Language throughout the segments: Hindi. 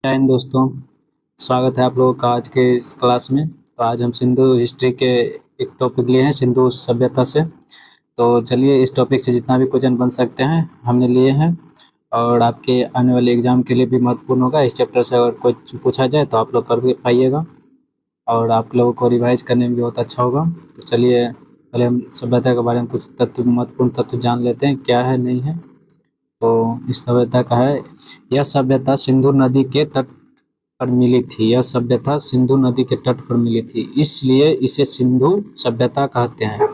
जय हिंद दोस्तों। स्वागत है आप लोगों का आज के इस क्लास में। तो आज हम सिंधु हिस्ट्री के एक टॉपिक लिए हैं, सिंधु सभ्यता से। तो चलिए इस टॉपिक से जितना भी क्वेश्चन बन सकते हैं हमने लिए हैं, और आपके आने वाले एग्जाम के लिए भी महत्वपूर्ण होगा। इस चैप्टर से अगर कुछ पूछा जाए तो आप लोग कर भी पाइएगा और आप लोगों को रिवाइज करने में भी बहुत अच्छा होगा। तो चलिए पहले हम सभ्यता के बारे में कुछ तत्व, महत्वपूर्ण तत्व जान लेते हैं, क्या है नहीं है। तो इस सभ्यता का है, यह सभ्यता सिंधु नदी के तट पर मिली थी। यह सभ्यता सिंधु नदी के तट पर मिली थी, इसलिए इसे सिंधु सभ्यता कहते हैं।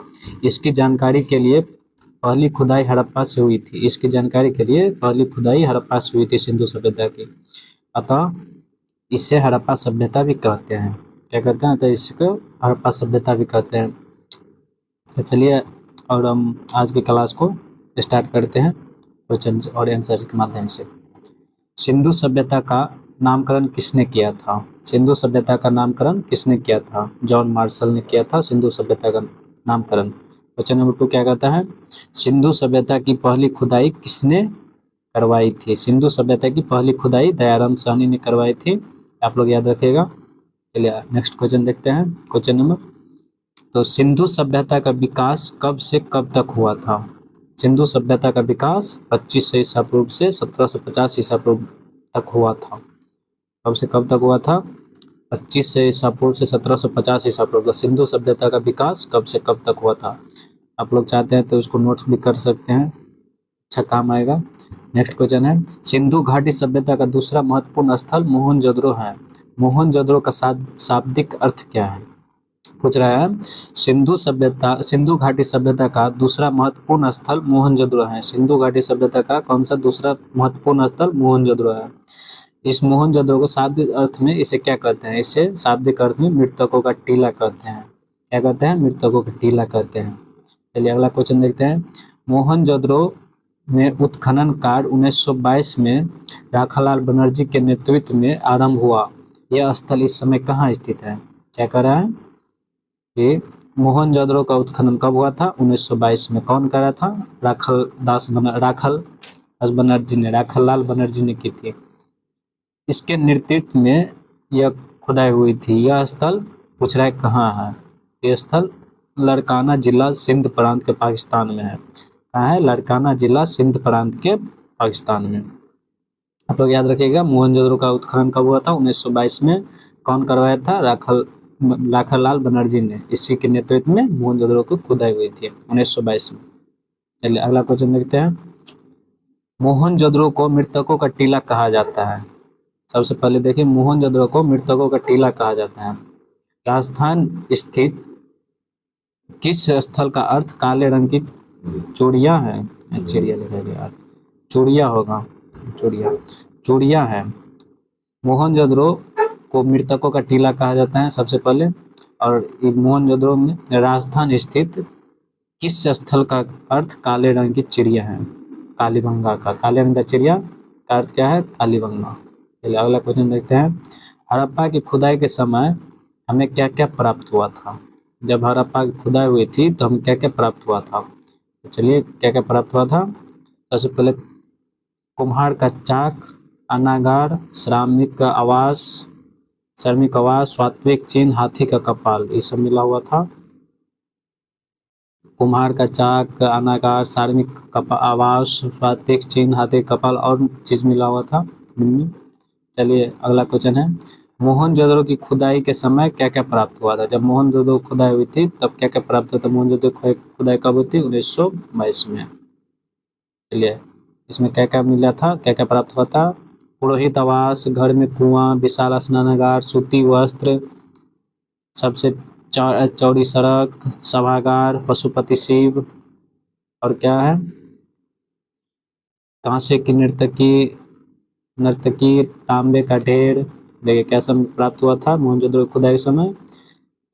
इसकी जानकारी के लिए पहली खुदाई हड़प्पा से हुई थी। इसकी जानकारी के लिए पहली खुदाई हड़प्पा से हुई थी सिंधु सभ्यता की। अतः इसे हड़प्पा सभ्यता भी कहते हैं। क्या कहते हैं? तो इसको हड़प्पा सभ्यता भी कहते हैं। तो चलिए और हम आज की क्लास को स्टार्ट करते हैं क्वेश्चन और आंसर के माध्यम से। सिंधु सभ्यता का नामकरण किसने किया था? सिंधु सभ्यता का नामकरण किसने किया था? जॉन मार्शल ने किया था सिंधु सभ्यता का नामकरण। क्वेश्चन नंबर 2 क्या कहता है? सिंधु सभ्यता की पहली खुदाई किसने करवाई थी? सिंधु सभ्यता की पहली खुदाई दयाराम साहनी ने करवाई थी। आप लोग याद रखिएगा। चलिए नेक्स्ट क्वेश्चन देखते हैं। क्वेश्चन नंबर, तो सिंधु सभ्यता का विकास कब से कब तक हुआ था? सिंधु सभ्यता का विकास 2500 ईसा पूर्व से 1750 ईसा पूर्व तक हुआ था। कब से कब तक हुआ था? 2500 ईसा पूर्व से 1750 ईसा पूर्व। सिंधु सभ्यता का विकास कब से कब तक हुआ था? आप लोग चाहते हैं तो इसको नोट्स भी कर सकते हैं, अच्छा काम आएगा। नेक्स्ट क्वेश्चन है, सिंधु घाटी सभ्यता का दूसरा महत्वपूर्ण स्थल मोहनजोदड़ो है। मोहनजोदड़ो का शाब्दिक अर्थ क्या है? पूछ रहा है, सिंधु घाटी सभ्यता का दूसरा महत्वपूर्ण स्थल मोहनजोदड़ो है। सिंधु घाटी सभ्यता का कौन सा दूसरा महत्वपूर्ण स्थल? मोहनजोदड़ो है। इस मोहनजोदड़ो को शाब्दिक अर्थ में इसे क्या कहते हैं? इसे शाब्दिक अर्थ में मृतकों का टीला कहते हैं। क्या कहते हैं? मृतकों का टीला कहते हैं। चलिए अगला क्वेश्चन देखते हैं। मोहनजोदड़ो में उत्खनन कार्य 1922 में राखालाल बनर्जी के नेतृत्व में आरंभ हुआ। यह स्थल इस समय कहाँ स्थित है? क्या कर रहा है कि मोहनजोदड़ो का उत्खनन कब हुआ था? 1922 में। कौन कर रहा था? राखालाल बनर्जी ने की थी। इसके नेतृत्व में यह खुदाई हुई थी। यह स्थल पूछ रहा है कहाँ है? यह स्थल लाड़काना जिला सिंध प्रांत के पाकिस्तान में है। कहाँ है? लाड़काना जिला सिंध प्रांत के पाकिस्तान में। आप लोग याद रखिएगा, मोहनजोदड़ो का उत्खनन कब हुआ था? 1922 में। कौन करवाया था? राखालाल बनर्जी ने। इसी के नेतृत्व में मोहनजोदड़ो की खुदाई हुई थी 1922 में। चलिए अगला क्वेश्चन देखते हैं। मोहनजोदड़ो को मृतकों का टीला कहा जाता है। सबसे पहले देखिए, मोहनजोदड़ो को मृतकों का टीला कहा जाता है। राजस्थान स्थित किस स्थल का अर्थ काले रंग की चूड़ियां है? चिड़िया लिखा गया यार, चूड़िया होगा, चूड़िया है। मोहनजोदड़ो को मृतकों का टीला कहा जाता है सबसे पहले। और मोहनजोदड़ो में राजस्थान स्थित किस स्थल का अर्थ काले रंग की चिड़िया है? कालीबंगा का। काले रंग का चिड़िया का अर्थ क्या है? कालीबंगा। चलिए अगला क्वेश्चन देखते हैं। हड़प्पा की खुदाई के समय हमें क्या क्या प्राप्त हुआ था? जब हड़प्पा की खुदाई हुई थी तो हमें क्या क्या प्राप्त हुआ था? तो चलिए क्या क्या प्राप्त हुआ था। सबसे पहले कुम्हार का चाक, अनागार, श्रमिक आवास, सात्विक चिन्ह, हाथी का कपाल, ये सब मिला हुआ था। कुम्हार का चाक, अनागार, श्रमिक आवास, सात्विक चिन्ह, हाथी का कपाल और चीज मिला हुआ था इनमें। चलिए अगला क्वेश्चन है, मोहनजोदड़ो की खुदाई के समय क्या क्या प्राप्त हुआ था? जब मोहनजोदड़ो खुदाई हुई थी तब क्या क्या प्राप्त हुआ था? मोहनजोदड़ो की खुदाई कब हुई थी? 1922 में। चलिए इसमें क्या क्या मिला था, क्या क्या प्राप्त हुआ था? पुरोहित आवास, घर में कुआं, विशाल स्नानागार, सूती वस्त्र, सबसे चौड़ी सड़क, सभागार, पशुपति शिव, और क्या है? कांसे की नर्तकी, तांबे का ढेर। देखिए क्या सब प्राप्त हुआ था मोहनजोदड़ो खुदाई के समय?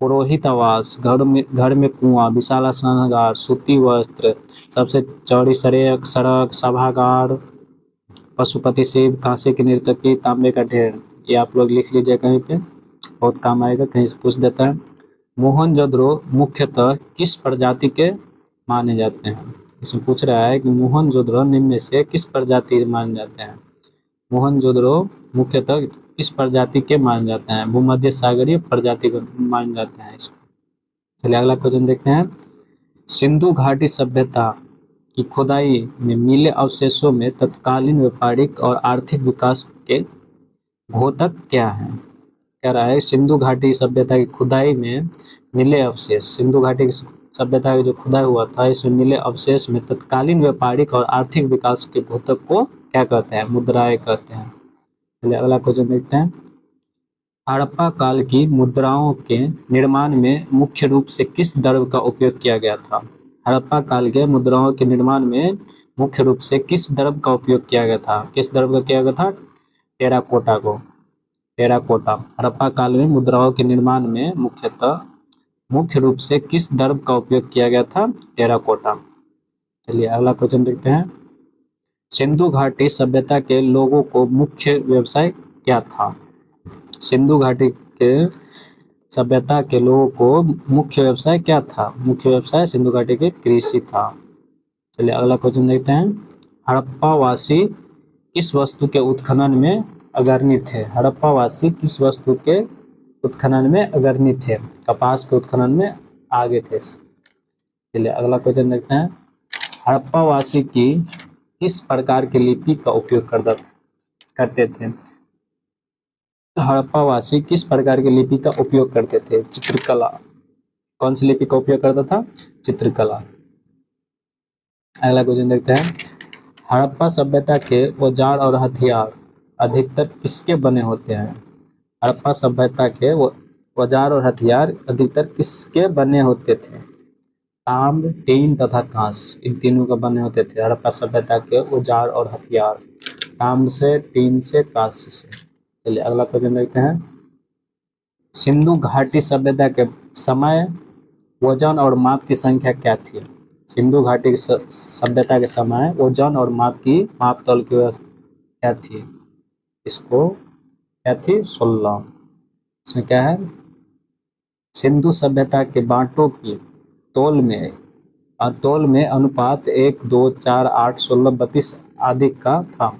पुरोहित आवास, घर में कुआं, विशाल स्नानागार, सूती वस्त्र, सबसे चौड़ी सड़क, सभागार, पशुपति शिव, कांसे की नर्तकी, तांबे का ढेर। ये आप लोग लिख लीजिए कहीं पे, बहुत काम आएगा, कहीं से पूछ देता है। मोहनजोदड़ो मुख्यतः किस प्रजाति के माने जाते हैं? इसमें पूछ रहा है कि मोहनजोदड़ो निम्न में से किस प्रजाति माने जाते हैं? मोहनजोदड़ो मुख्यतः किस प्रजाति के माने जाते हैं? भूमध्य सागरीय प्रजाति के माने जाते हैं इसको। चलिए अगला क्वेश्चन देखते हैं। सिंधु घाटी सभ्यता की खुदाई में मिले अवशेषों में तत्कालीन व्यापारिक और आर्थिक विकास के द्योतक क्या हैं? कह रहा है सिंधु घाटी सभ्यता की खुदाई में मिले अवशेष, सिंधु घाटी की सभ्यता की जो खुदाई हुआ था इसमें मिले अवशेष में तत्कालीन व्यापारिक और आर्थिक विकास के द्योतक को क्या कहते हैं? मुद्राएं कहते हैं। चलिए अगला क्वेश्चन देखते हैं। हड़प्पा काल की मुद्राओं के निर्माण में मुख्य रूप से किस द्रव्य का उपयोग किया गया था? हड़प्पा काल के मुद्राओं के निर्माण में मुख्य रूप से किस द्रव्य का उपयोग किया गया था? किस द्रव्य का किया गया था? टेराकोटा को। टेराकोटा। हड़प्पा काल में मुद्राओं के निर्माण में मुख्य रूप से किस द्रव्य का उपयोग किया गया था? टेराकोटा। चलिए अगला क्वेश्चन देखते हैं। सिंधु घाटी सभ्यता के लोगों को मुख्य व्यवसाय क्या था? सिंधु घाटी के सभ्यता के लोगों को मुख्य व्यवसाय क्या था? मुख्य व्यवसाय सिंधु घाटी के कृषि था। चलिए अगला क्वेश्चन देखते हैं। हड़प्पावासी किस वस्तु के उत्खनन में अग्रणी थे? हड़प्पावासी किस वस्तु के उत्खनन में अग्रणी थे? कपास के उत्खनन में आगे थे। चलिए अगला क्वेश्चन देखते हैं। हड़प्पावासी की किस प्रकार की लिपि का उपयोग करते थे? हड़प्पावासी किस प्रकार की लिपि का उपयोग करते थे? चित्रकला। कौन सी लिपि का उपयोग करता था? चित्रकला। अगला क्वेश्चन देखते हैं। हड़प्पा सभ्यता के औजार और हथियार अधिकतर किसके बने होते हैं? हड़प्पा सभ्यता के औजार और हथियार अधिकतर किसके बने होते थे? ताम्र, टीन तथा कांस, इन तीनों का बने होते थे हड़प्पा सभ्यता के औजार और हथियार। ताम्र से, टीन से, कांस्य से। चलिए अगला क्वेश्चन देखते हैं। सिंधु घाटी सभ्यता के समय वजन और माप की संख्या क्या थी? सिंधु घाटी की सभ्यता के समय वजन और माप तौल की क्या थी? इसको क्या थी? 16। इसमें क्या है? सिंधु सभ्यता के बांटों की तौल में अनुपात 1, 2, 4, 8, 16, 32 आदि का था।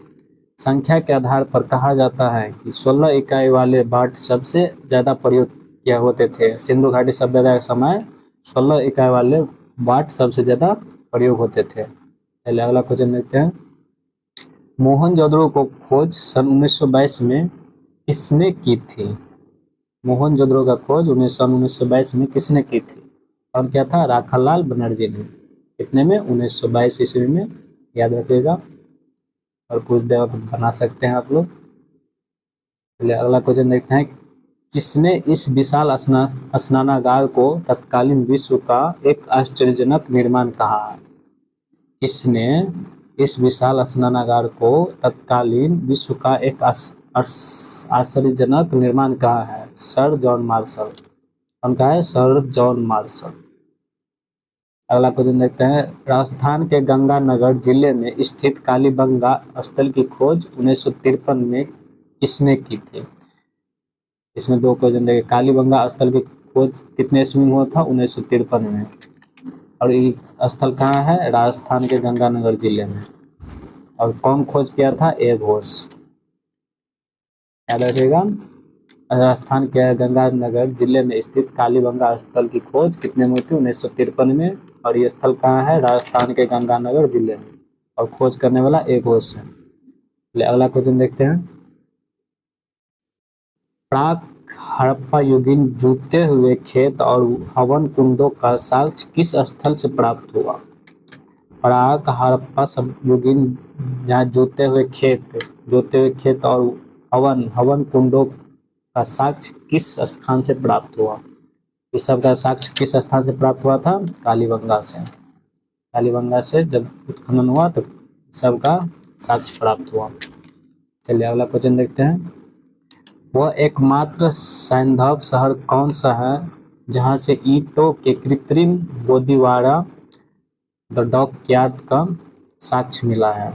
संख्या के आधार पर कहा जाता है कि 16 इकाई वाले बाट सबसे ज्यादा प्रयोग किया होते थे। सिंधु घाटी सभ्यता के समय 16 इकाई वाले बाट सबसे ज्यादा प्रयोग होते थे। चलिए अगला क्वेश्चन देखते हैं। मोहनजोदड़ो को खोज सन 1922 में किसने की थी? मोहनजोदड़ो का खोज 1922 में किसने की थी? और क्या था? राखालाल बनर्जी ने। कितने में? 1922 ईस्वी में। याद रखिएगा और पूछ देगा तो बना सकते हैं आप लोग। चलिए अगला क्वेश्चन देखते हैं। किसने इस विशाल स्नानागार को तत्कालीन विश्व का एक आश्चर्यजनक निर्माण कहा है? किसने इस विशाल स्नानागार को तत्कालीन विश्व का एक आश्चर्यजनक निर्माण कहा है? Sir John Marshall. कौन कहा है? Sir John Marshall. अगला क्वेश्चन देखते हैं। राजस्थान के गंगानगर जिले में स्थित कालीबंगा स्थल की खोज 1953 में किसने की थी? इसमें दो क्वेश्चन देखे। कालीबंगा स्थल की खोज कितने ईस्वी में हुआ था? 1953 में। और ये स्थल कहाँ है? राजस्थान के गंगानगर जिले में। और कौन खोज किया था? ए घोष। याद रखिएगा। राजस्थान के गंगानगर जिले में स्थित कालीबंगा स्थल की खोज कितने में हुई थी? 1953 में। और ये स्थल कहाँ है? राजस्थान के गंगानगर जिले में। और खोज करने वाला ए घोष है। अगला क्वेश्चन देखते हैं। प्राक हड़प्पा युगीन जूते हुए खेत और हवन कुंडों का साक्ष्य किस स्थल से प्राप्त हुआ? प्राक हड़प्पा युगीन जहाँ जोते हुए खेत और हवन कुंडों का साक्ष्य किस स्थान से प्राप्त हुआ? इस सब का साक्ष्य किस स्थान से प्राप्त हुआ था? कालीबंगा से। कालीबंगा से जब उत्खनन हुआ तो सबका साक्ष्य प्राप्त हुआ। चलिए अगला क्वेश्चन देखते हैं। वह एकमात्र सैंधव शहर कौन सा है जहां से ईंटों के कृत्रिम गोदीवाड़ा द डॉकयार्ड का साक्ष्य मिला है?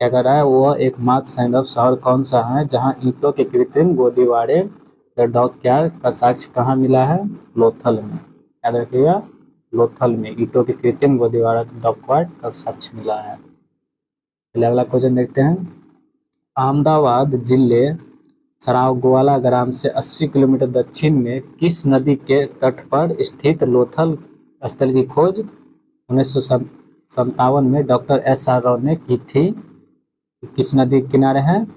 क्या कर रहा है? वह एकमात्र सैंधव शहर कौन सा है जहां ईंटों के कृत्रिम गोदीवाड़े द डॉकयार्ड का साक्ष्य कहाँ मिला है? लोथल में। याद रखिएगा, लोथल में ईंटों के कृत्रिम गोदीवाड़ा डॉकयार्ड का साक्ष्य मिला है। चलिए अगला क्वेश्चन देखते हैं। अहमदाबाद जिले सरावगोवाला ग्राम से 80 किलोमीटर दक्षिण में किस नदी के तट पर स्थित लोथल स्थल की खोज 1957 में डॉक्टर एस.आर. राव ने की थी? किस नदी के किनारे है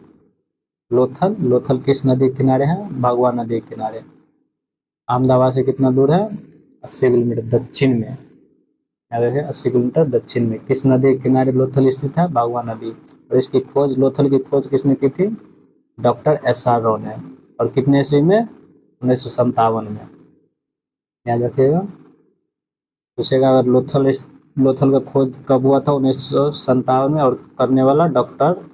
लोथल? लोथल किस नदी के किनारे है? भगवा नदी के किनारे। अहमदाबाद से कितना दूर है? 80 किलोमीटर दक्षिण में। याद रखिए 80 किलोमीटर दक्षिण में। किस नदी के किनारे लोथल स्थित है? भगवा नदी। और इसकी खोज, लोथल की खोज किसने की थी? Doctor SR. राव ने। और कितने ईस्वी में? 1957 में। याद रखिएगा। पूछेगा अगर लोथल का खोज कब हुआ था? 1957 में। और करने वाला डॉक्टर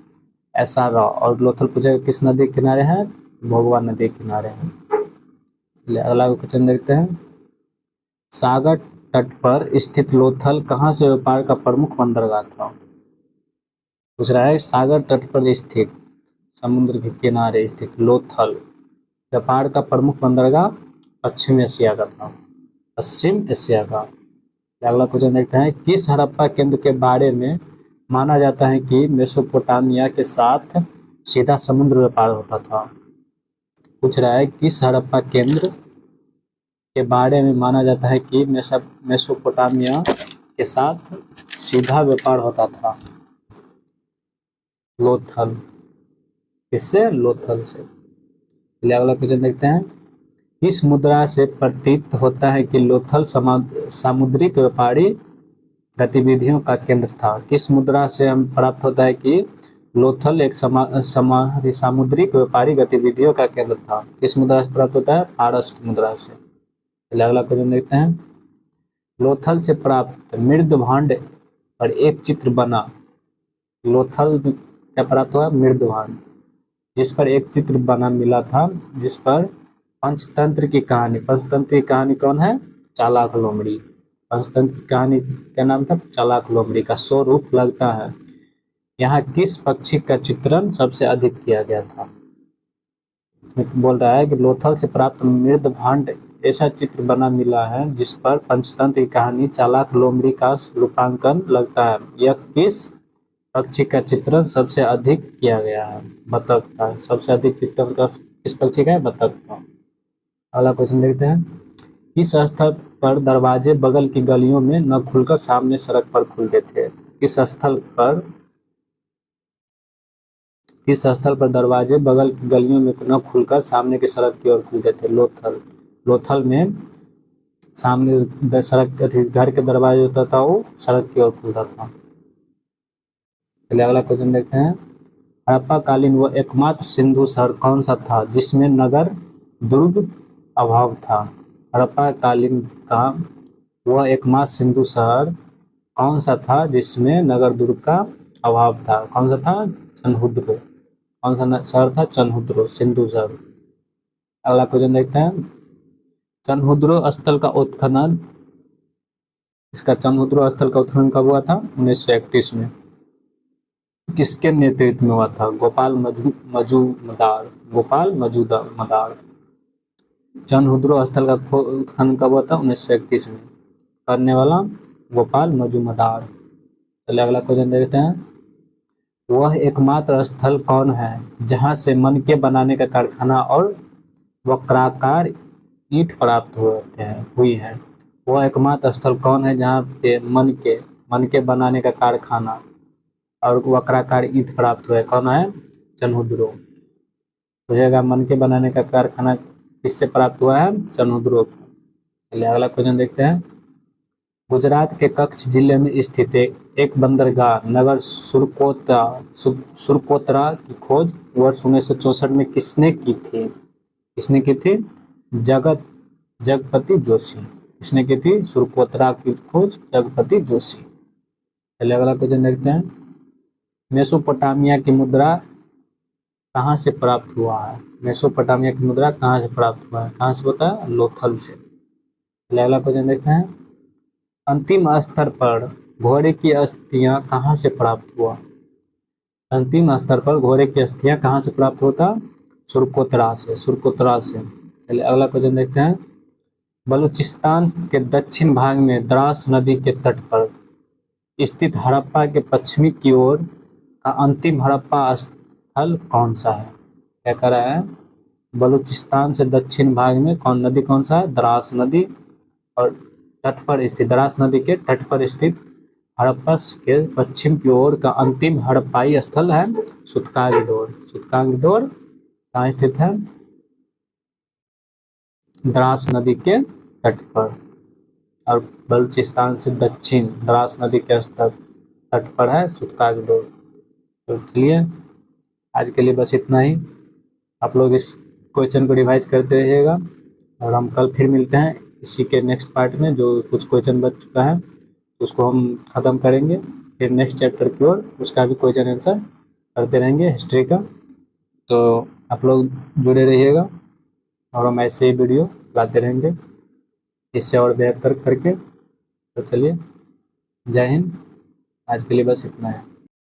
एस.आर. राव। और लोथल पूछेगा किस नदी के किनारे है? भगवा नदी के किनारे है। चलिए अगला क्वेश्चन देखते हैं। सागर तट पर स्थित लोथल कहाँ से व्यापार का प्रमुख बंदरगाह था? पूछ रहा है सागर तट पर स्थित, समुद्र के किनारे स्थित लोथल व्यापार का प्रमुख बंदरगाह पश्चिम एशिया का था। पश्चिम एशिया का। अगला क्वेश्चन देखते हैं। किस हड़प्पा केंद्र के बारे में माना जाता है कि मेसोपोटामिया के साथ सीधा समुद्र व्यापार होता था? पूछ रहा है किस हड़प्पा केंद्र के बारे में माना जाता है कि मेसोपोटामिया के साथ सीधा व्यापार होता था? लोथल। किससे? लोथल से। चलिए अगला क्वेश्चन देखते हैं। किस मुद्रा से प्रतीत होता है कि लोथल सामुद्रिक व्यापारी गतिविधियों का केंद्र था? किस मुद्रा से हम प्राप्त होता है कि लोथल एक सामुद्रिक व्यापारी गतिविधियों का केंद्र था? किस मुद्रा से प्राप्त होता है? पारस की मुद्रा से। चलिए अगला क्वेश्चन देखते हैं। लोथल से प्राप्त मृदभांड पर एक चित्र बना। लोथल क्या प्राप्त हुआ? मृदभांड, जिस पर एक चित्र बना मिला था, जिस पर पंचतंत्र की कहानी। पंचतंत्र की कहानी कौन है? चालाक लोमड़ी। पंचतंत्र की कहानी क्या नाम था? चालाक लोमड़ी का स्वरूप लगता है। यहाँ किस पक्षी का चित्रण सबसे अधिक किया गया था? बोल रहा है कि लोथल से प्राप्त मृदभांड ऐसा चित्र बना मिला है जिस पर पंचतंत्र की कहानी चालाक लोमड़ी का रूपांकन लगता है। यह किस पक्षी का चित्रण सबसे अधिक किया गया है? बतख का। सबसे अधिक चित्रण का किस पक्षी का है? बतख का। अगला क्वेश्चन देखते हैं। किस स्थल पर दरवाजे बगल की गलियों में न खुलकर सामने सड़क पर खुलते थे? किस स्थल पर दरवाजे बगल की गलियों में न खुलकर सामने की सड़क की ओर खुलते थे? लोथल। लोथल में सामने सड़क, घर के दरवाजे होता था वो सड़क की ओर खुलता था। चलिए अगला क्वेश्चन देखते हैं। हड़प्पा कालीन वो एकमात्र सिंधु शहर कौन सा था जिसमें नगर दुर्ग अभाव था? हड़प्पा कालीन का वह एकमात्र सिंधु शहर कौन सा था जिसमें नगर दुर्ग का अभाव था? कौन सा था? चनहुद्रो। कौन सा शहर था? चनहुद्रो, सिंधु शहर। अगला क्वेश्चन देखते हैं। चनहुद्रो स्थल का उत्खनन, इसका चनहुद्रो स्थल का उत्खनन कब हुआ था? 1931 में। किसके नेतृत्व में हुआ था? गोपाल मजूमदार। गोपाल मजूमदार। चनहुद्रो स्थल का उत्खनन कब हुआ था? 1931 में। करने वाला गोपाल मजूमदार। चलिए अगला क्वेश्चन देखते हैं। वह एकमात्र स्थल कौन है जहां से मनके बनाने का कारखाना और वक्राकार ईंट प्राप्त हुई है? वह एकमात्र स्थल कौन है जहां पे मनके बनाने का कारखाना और वक्राकार ईंट प्राप्त हुआ है? कौन है? चनहुद्रो। पूछेगा मनके बनाने का कारखाना किससे प्राप्त हुआ है? चनहुद्रो। चलिए अगला क्वेश्चन देखते हैं। गुजरात के कच्छ जिले में स्थित एक बंदरगाह नगर सुरकोतरा की खोज वर्ष 1964 में किसने की थी? किसने की थी? जगपति जोशी। किसने की थी? सुरकोतरा की खोज जगपति जोशी। चलिए अगला क्वेश्चन देखते हैं। मेसोपोटामिया की मुद्रा कहाँ से प्राप्त हुआ है? मेसोपोटामिया की मुद्रा कहाँ से प्राप्त हुआ है? कहाँ से होता है? लोथल से। चलिए अगला क्वेश्चन देखते हैं। अंतिम स्तर पर घोड़े की अस्थियां कहाँ से प्राप्त हुआ? अंतिम स्तर पर घोड़े की अस्थियां कहाँ से प्राप्त होता? सुरकोतरा से। सुरकोतरा से। चलिए अगला क्वेश्चन देखते हैं। बलूचिस्तान के दक्षिण भाग में द्रास नदी के तट पर स्थित हड़प्पा के पश्चिमी की ओर का अंतिम हड़प्पा स्थल कौन सा है? क्या कह रहा है? बलूचिस्तान से दक्षिण भाग में कौन नदी कौन सा है? द्रास नदी। और तट पर स्थित, द्रास नदी के तट पर स्थित हड़प्पा के पश्चिम की ओर का अंतिम हड़प्पाई स्थल है सूतकागडोर। सूतकागडोर कहाँ स्थित है? द्रास नदी के तट पर। और बलूचिस्तान से दक्षिण द्रास नदी के तट पर है सूतकागडोर। तो चलिए आज के लिए बस इतना ही। आप लोग इस क्वेश्चन को रिवाइज करते रहिएगा और हम कल फिर मिलते हैं इसी के नेक्स्ट पार्ट में। जो कुछ क्वेश्चन बच चुका है उसको हम ख़त्म करेंगे, फिर नेक्स्ट चैप्टर की ओर उसका भी क्वेश्चन आंसर करते रहेंगे हिस्ट्री का। तो आप लोग जुड़े रहिएगा और हम ऐसे ही वीडियो लाते रहेंगे इससे और बेहतर करके। तो चलिए, जय हिंद। आज के लिए बस इतना है।